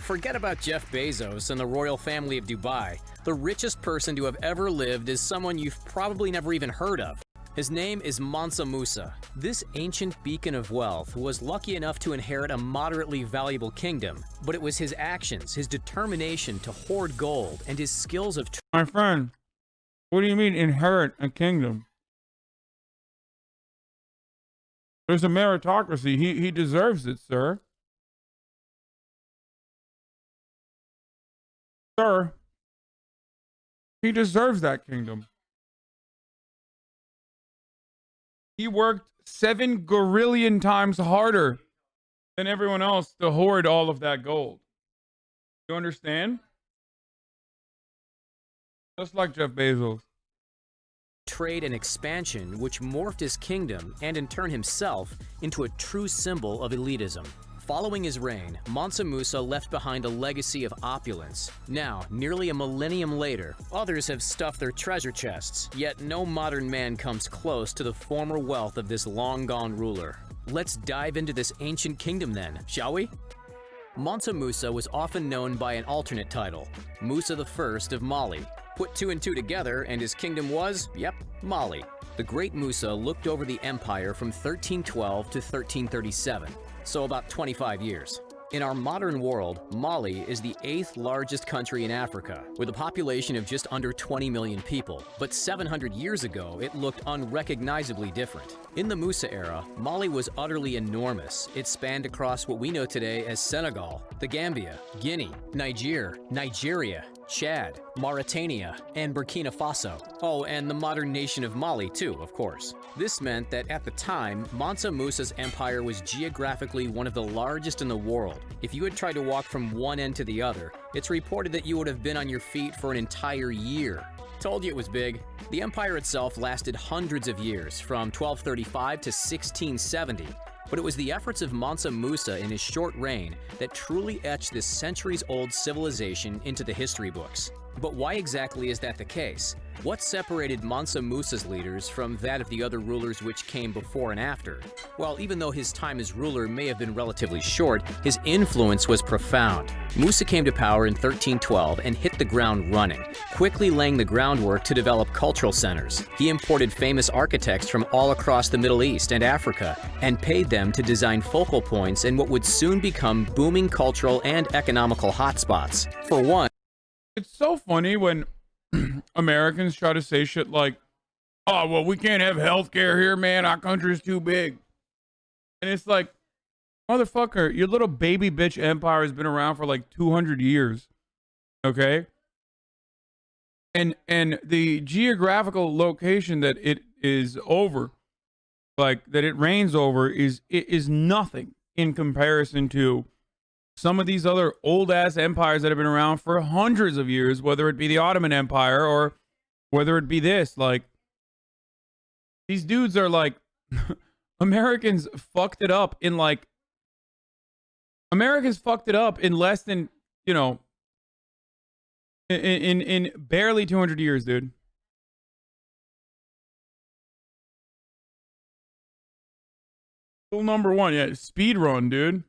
Forget about Jeff Bezos and the royal family of Dubai. The richest person to have ever lived is someone you've probably never even heard of. His name is Mansa Musa. This ancient beacon of wealth was lucky enough to inherit a moderately valuable kingdom, but it was his actions, his determination to hoard gold, and his skills of... My friend, what do you mean inherit a kingdom? There's a meritocracy. He deserves it, sir. Sir, he deserves that kingdom. He worked 7 gorillion times harder than everyone else to hoard all of that gold. You understand? Just like Jeff Bezos. Trade and expansion, which morphed his kingdom, and in turn himself, into a true symbol of elitism. Following his reign, Mansa Musa left behind a legacy of opulence. Now, nearly a millennium later, others have stuffed their treasure chests, yet no modern man comes close to the former wealth of this long-gone ruler. Let's dive into this ancient kingdom then, shall we? Mansa Musa was often known by an alternate title, Musa I of Mali. Put 2 and 2 together, and his kingdom was, yep, Mali. The great Musa looked over the empire from 1312 to 1337. So about 25 years. In our modern world, Mali is the 8th largest country in Africa, with a population of just under 20 million people. But 700 years ago, it looked unrecognizably different. In the Musa era, Mali was utterly enormous. It spanned across what we know today as Senegal, the Gambia, Guinea, Nigeria, Chad, Mauritania, and Burkina Faso. Oh, and the modern nation of Mali too, of course. This meant that at the time, Mansa Musa's empire was geographically one of the largest in the world. If you had tried to walk from one end to the other, it's reported that you would have been on your feet for an entire year. Told you it was big. The empire itself lasted hundreds of years, from 1235 to 1670. But it was the efforts of Mansa Musa in his short reign that truly etched this centuries-old civilization into the history books. But why exactly is that the case? What separated Mansa Musa's leaders from that of the other rulers which came before and after? Well, even though his time as ruler may have been relatively short, his influence was profound. Musa came to power in 1312 and hit the ground running, quickly laying the groundwork to develop cultural centers. He imported famous architects from all across the Middle East and Africa and paid them to design focal points in what would soon become booming cultural and economical hotspots. For one, it's so funny when Americans try to say shit like, oh, well, we can't have healthcare here, man. Our country's too big. And it's like, motherfucker, your little baby bitch empire has been around for like 200 years. Okay? And the geographical location that it is over, like that it reigns over, is nothing in comparison to some of these other old-ass empires that have been around for hundreds of years, whether it be the Ottoman Empire or whether it be this. Like, these dudes are like, Americans fucked it up in less than, you know, in barely 200 years, dude. Rule number 1, yeah, speed run, dude.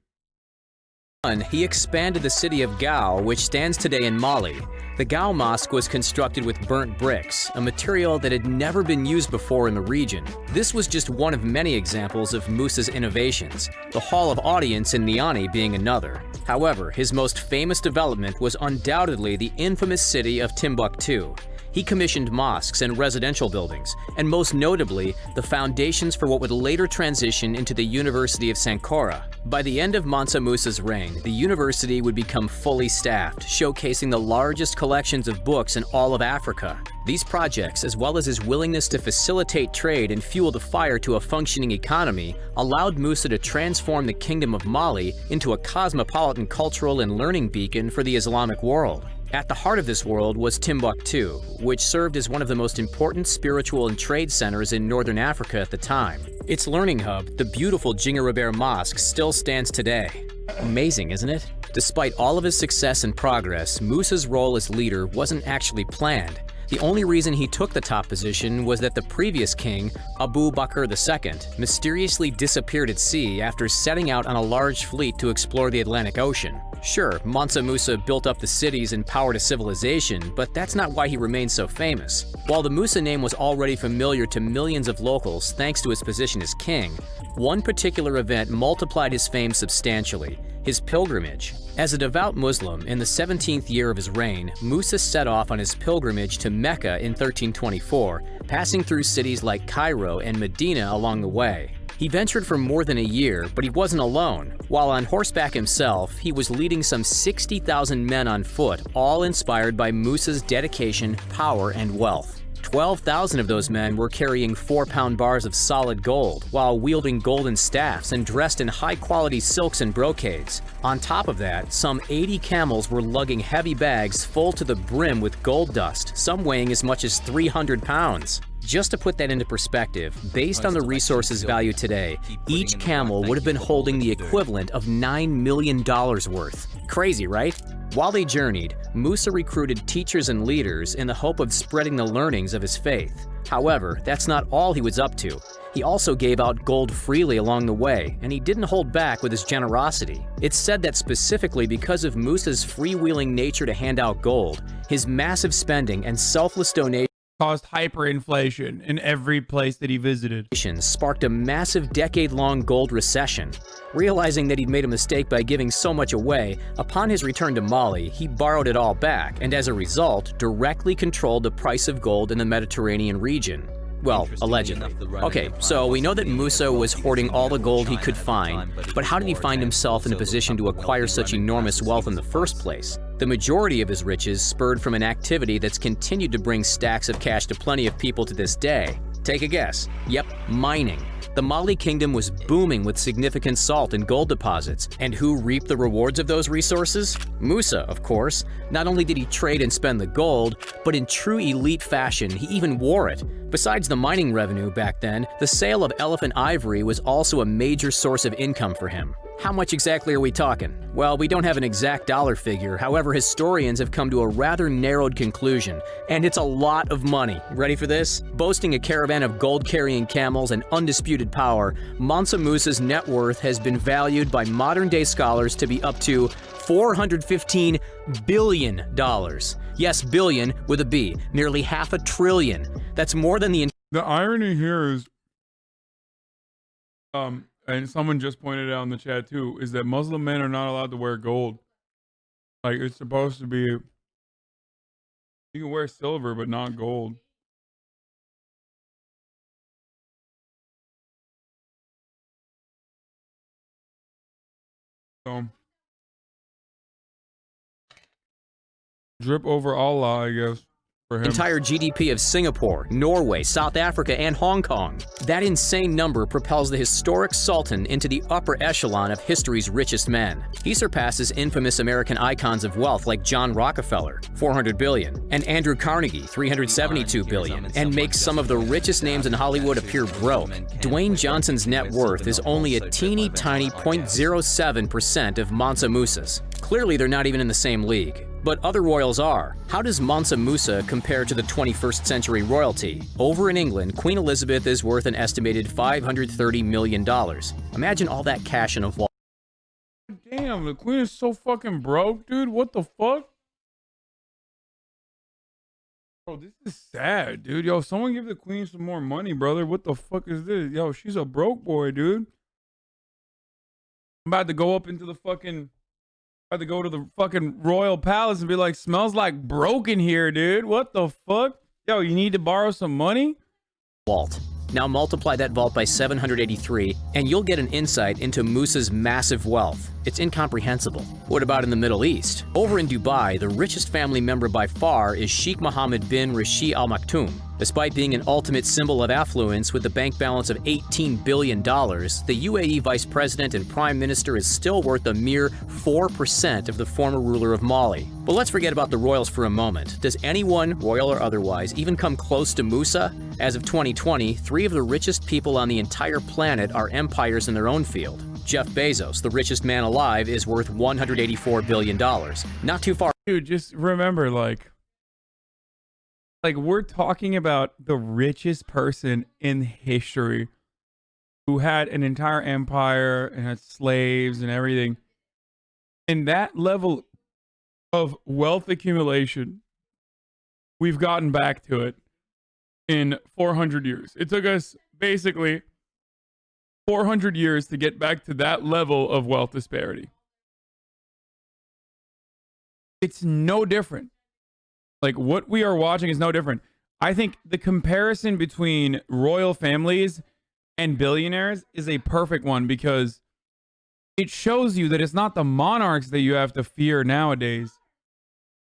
He expanded the city of Gao, which stands today in Mali. The Gao Mosque was constructed with burnt bricks, a material that had never been used before in the region. This was just one of many examples of Musa's innovations, the Hall of Audience in Niani being another. However, his most famous development was undoubtedly the infamous city of Timbuktu. He commissioned mosques and residential buildings, and most notably, the foundations for what would later transition into the University of Sankora. By the end of Mansa Musa's reign, the university would become fully staffed, showcasing the largest collections of books in all of Africa. These projects, as well as his willingness to facilitate trade and fuel the fire to a functioning economy, allowed Musa to transform the Kingdom of Mali into a cosmopolitan cultural and learning beacon for the Islamic world. At the heart of this world was Timbuktu, which served as one of the most important spiritual and trade centers in northern Africa at the time. Its learning hub, the beautiful Jingarabert Mosque, still stands today. Amazing, isn't it? Despite all of his success and progress, Musa's role as leader wasn't actually planned. The only reason he took the top position was that the previous king, Abu Bakr II, mysteriously disappeared at sea after setting out on a large fleet to explore the Atlantic Ocean. Sure, Mansa Musa built up the cities and powered a civilization, but that's not why he remained so famous. While the Musa name was already familiar to millions of locals thanks to his position as king, one particular event multiplied his fame substantially: his pilgrimage. As a devout Muslim, in the 17th year of his reign, Musa set off on his pilgrimage to Mecca in 1324, passing through cities like Cairo and Medina along the way. He ventured for more than a year, but he wasn't alone. While on horseback himself, he was leading some 60,000 men on foot, all inspired by Musa's dedication, power, and wealth. 12,000 of those men were carrying 4-pound bars of solid gold, while wielding golden staffs and dressed in high-quality silks and brocades. On top of that, some 80 camels were lugging heavy bags full to the brim with gold dust, some weighing as much as 300 pounds. Just to put that into perspective, based on the resource's value today, each camel would have been holding the equivalent of $9 million worth. Crazy, right? While they journeyed, Musa recruited teachers and leaders in the hope of spreading the learnings of his faith. However, that's not all he was up to. He also gave out gold freely along the way, and he didn't hold back with his generosity. It's said that specifically because of Musa's freewheeling nature to hand out gold, his massive spending and selfless donations caused hyperinflation in every place that he visited. Sparked a massive decade-long gold recession. Realizing that he'd made a mistake by giving so much away, upon his return to Mali, he borrowed it all back, and as a result, directly controlled the price of gold in the Mediterranean region. Well, allegedly. Okay, so we know that Musa was hoarding all the gold he could find, but how did he find himself in a position to acquire such enormous wealth in the first place? The majority of his riches spurred from an activity that's continued to bring stacks of cash to plenty of people to this day. Take a guess. Yep, mining. The Mali kingdom was booming with significant salt and gold deposits, and who reaped the rewards of those resources? Musa, of course. Not only did he trade and spend the gold, but in true elite fashion, he even wore it. Besides the mining revenue back then, the sale of elephant ivory was also a major source of income for him. How much exactly are we talking? Well, we don't have an exact dollar figure, however historians have come to a rather narrowed conclusion, and it's a lot of money. Ready for this? Boasting a caravan of gold-carrying camels and undisputed power, Mansa Musa's net worth has been valued by modern-day scholars to be up to $415 billion. Yes, billion with a B, nearly $500 billion. That's more than the irony here is, and someone just pointed out in the chat too, is that Muslim men are not allowed to wear gold. Like, it's supposed to be, you can wear silver, but not gold. So, drip over Allah, I guess. Entire GDP of Singapore, Norway, South Africa, and Hong Kong. That insane number propels the historic Sultan into the upper echelon of history's richest men. He surpasses infamous American icons of wealth like John Rockefeller, $400 billion, and Andrew Carnegie, $372 billion, and makes some of the richest names in Hollywood appear broke. Dwayne Johnson's net worth is only a teeny tiny 0.07% of Mansa Musa's. Clearly, they're not even in the same league. But other royals are. How does Mansa Musa compare to the 21st century royalty? Over in England, Queen Elizabeth is worth an estimated $530 million. Imagine all that cash in a vault. Damn, the queen is so fucking broke, dude. What the fuck? Bro, this is sad, dude. Yo, someone give the queen some more money, brother. What the fuck is this? Yo, she's a broke boy, dude. I'm about to go up into the fucking... Had to go to the fucking royal palace and be like, smells like broken here, dude. What the fuck? Yo, you need to borrow some money? Vault. Now multiply that vault by 783, and you'll get an insight into Musa's massive wealth. It's incomprehensible. What about in the Middle East? Over in Dubai, the richest family member by far is Sheikh Mohammed bin Rashid Al Maktoum. Despite being an ultimate symbol of affluence with a bank balance of $18 billion, the UAE vice president and prime minister is still worth a mere 4% of the former ruler of Mali. But let's forget about the royals for a moment. Does anyone, royal or otherwise, even come close to Musa? As of 2020, 3 of the richest people on the entire planet are empires in their own field. Jeff Bezos, the richest man alive, is worth $184 billion. Not too far. Dude, just remember, like we're talking about the richest person in history who had an entire empire and had slaves and everything. And that level of wealth accumulation, we've gotten back to it in 400 years. It took us basically 400 years to get back to that level of wealth disparity. It's no different. Like, what we are watching is no different. I think the comparison between royal families and billionaires is a perfect one, because it shows you that it's not the monarchs that you have to fear nowadays.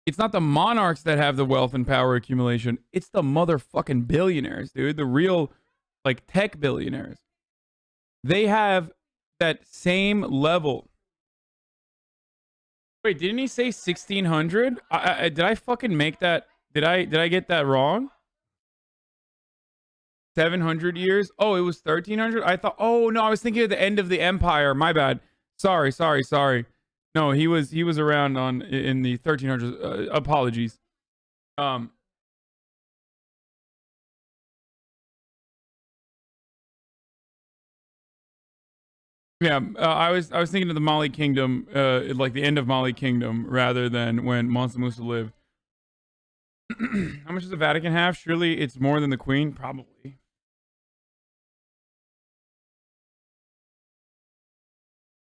It's not the monarchs that have the wealth and power accumulation. It's the motherfucking billionaires, dude. The real, like, tech billionaires. They have that same level. Wait, didn't he say 1600? Did I fucking make that? Did I get that wrong? 700 years? Oh, it was 1300? I thought, oh no, I was thinking of the end of the empire. My bad. Sorry. No, he was around in the 1300s. Apologies. Yeah, I was thinking of the Mali Kingdom, like the end of Mali Kingdom, rather than when Mansa Musa lived. How much does the Vatican have? Surely it's more than the Queen? Probably.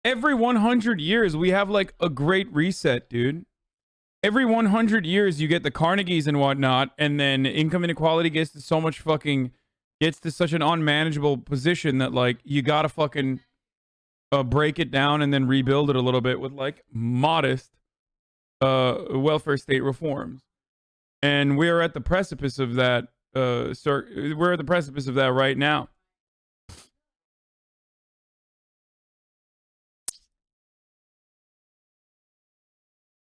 Every 100 years, we have like a great reset, dude. Every 100 years, you get the Carnegies and whatnot, and then income inequality gets to such an unmanageable position that, like, you gotta fucking break it down and then rebuild it a little bit with, like, modest welfare state reforms. And we're at the precipice of that. We're at the precipice of that right now.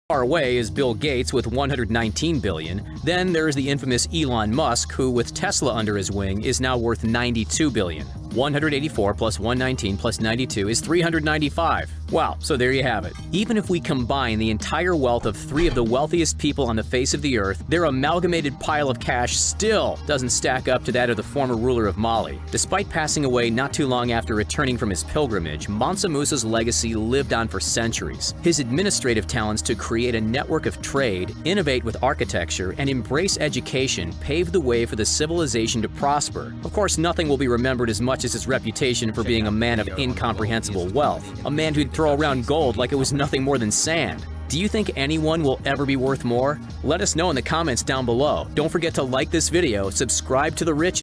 Far away is Bill Gates with 119 billion. Then there's the infamous Elon Musk, who with Tesla under his wing is now worth 92 billion. 184 plus 119 plus 92 is 395. Wow, so there you have it. Even if we combine the entire wealth of 3 of the wealthiest people on the face of the earth, their amalgamated pile of cash still doesn't stack up to that of the former ruler of Mali. Despite passing away not too long after returning from his pilgrimage, Mansa Musa's legacy lived on for centuries. His administrative talents to create a network of trade, innovate with architecture, and embrace education paved the way for the civilization to prosper. Of course, nothing will be remembered as much as his reputation for being a man of incomprehensible wealth, a man who'd throw around gold like it was nothing more than sand. Do you think anyone will ever be worth more? Let us know in the comments down below. Don't forget to like this video, subscribe to The Rich,